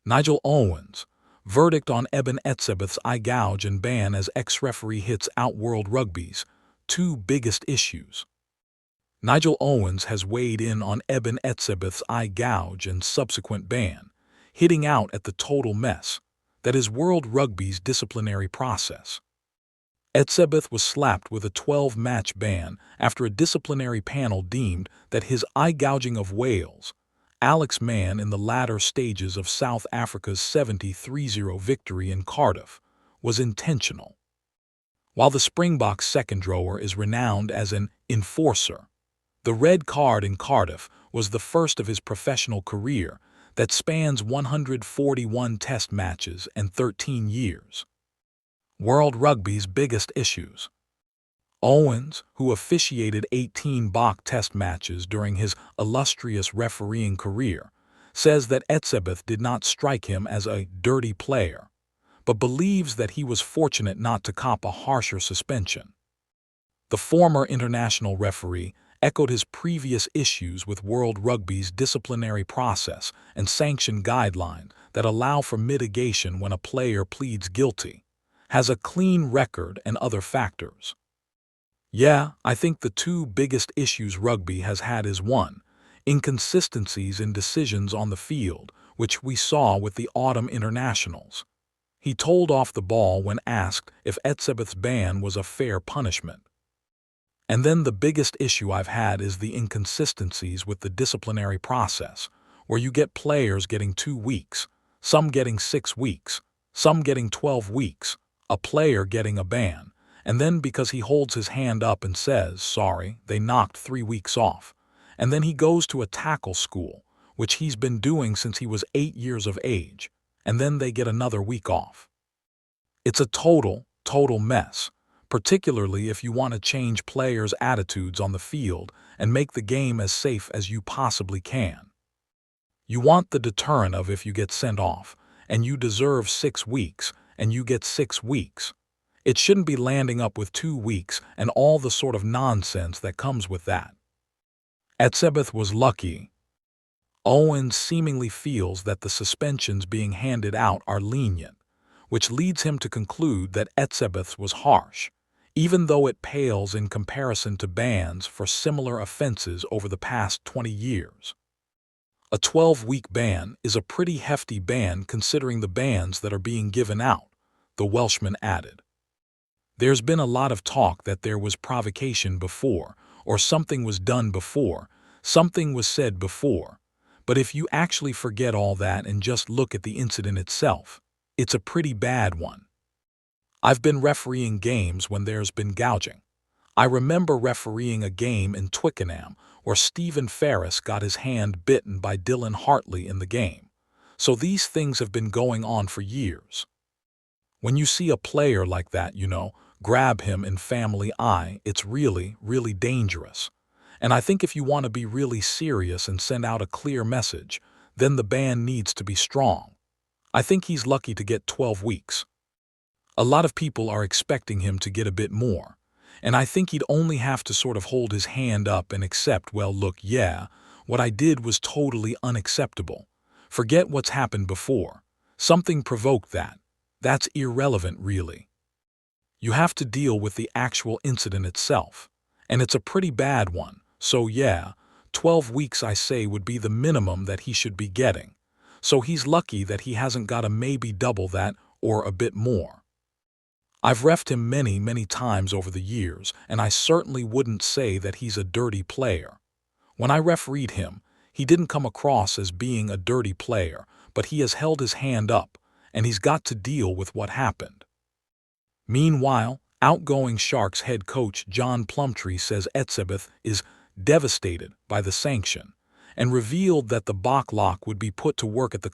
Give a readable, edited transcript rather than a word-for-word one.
Nigel Owens, verdict on Eben Etzebeth's eye-gouge and ban as ex-referee hits out World Rugby's two biggest issues. Nigel Owens has weighed in on Eben Etzebeth's eye-gouge and subsequent ban, hitting out at the total mess that is World Rugby's disciplinary process. Etzebeth was slapped with a 12-match ban after a disciplinary panel deemed that his eye-gouging of Wales, Alex Mann in the latter stages of South Africa's 73-0 victory in Cardiff, was intentional. While the Springboks second rower is renowned as an enforcer, the red card in Cardiff was the first of his professional career that spans 141 test matches and 13 years. World Rugby's biggest issues. Owens, who officiated 18 Bok test matches during his illustrious refereeing career, says that Etzebeth did not strike him as a dirty player, but believes that he was fortunate not to cop a harsher suspension. The former international referee echoed his previous issues with World Rugby's disciplinary process and sanction guidelines that allow for mitigation when a player pleads guilty, has a clean record, and other factors. Yeah, I think the two biggest issues rugby has had is 1. Inconsistencies in decisions on the field, which we saw with the autumn internationals. He told off the ball when asked if Etzebeth's ban was a fair punishment. And then the biggest issue I've had is the inconsistencies with the disciplinary process, where you get players getting 2 weeks, some getting 6 weeks, some getting 12 weeks, a player getting a ban, and then because he holds his hand up and says, sorry, they knocked 3 weeks off, and then he goes to a tackle school, which he's been doing since he was 8 years of age, and then they get another week off. It's a total mess, particularly if you want to change players' attitudes on the field and make the game as safe as you possibly can. You want the deterrent of if you get sent off, and you deserve 6 weeks, and you get 6 weeks. It shouldn't be landing up with 2 weeks and all the sort of nonsense that comes with that. Etzebeth was lucky. Owens seemingly feels that the suspensions being handed out are lenient, which leads him to conclude that Etzebeth's was harsh, even though it pales in comparison to bans for similar offenses over the past 20 years. A 12-week ban is a pretty hefty ban considering the bans that are being given out, the Welshman added. There's been a lot of talk that there was provocation before, or something was done before, something was said before, but if you actually forget all that and just look at the incident itself, it's a pretty bad one. I've been refereeing games when there's been gouging. I remember refereeing a game in Twickenham where Stephen Ferris got his hand bitten by Dylan Hartley in the game, so these things have been going on for years. When you see a player like that, grab him in family eye, it's really dangerous. And I think if you want to be really serious and send out a clear message, then the ban needs to be strong. I think he's lucky to get 12 weeks. A lot of people are expecting him to get a bit more, and I think he'd only have to sort of hold his hand up and accept, well, look, yeah, what I did was totally unacceptable. Forget what's happened before. Something provoked that. That's irrelevant, really. You have to deal with the actual incident itself, and it's a pretty bad one, so yeah, 12 weeks I say would be the minimum that he should be getting, so he's lucky that he hasn't got a maybe double that or a bit more. I've reffed him many times over the years, and I certainly wouldn't say that he's a dirty player. When I refereed him, he didn't come across as being a dirty player, but he has held his hand up, and he's got to deal with what happened. Meanwhile, outgoing Sharks head coach John Plumtree says Etzebeth is devastated by the sanction and revealed that the Bok lock would be put to work at the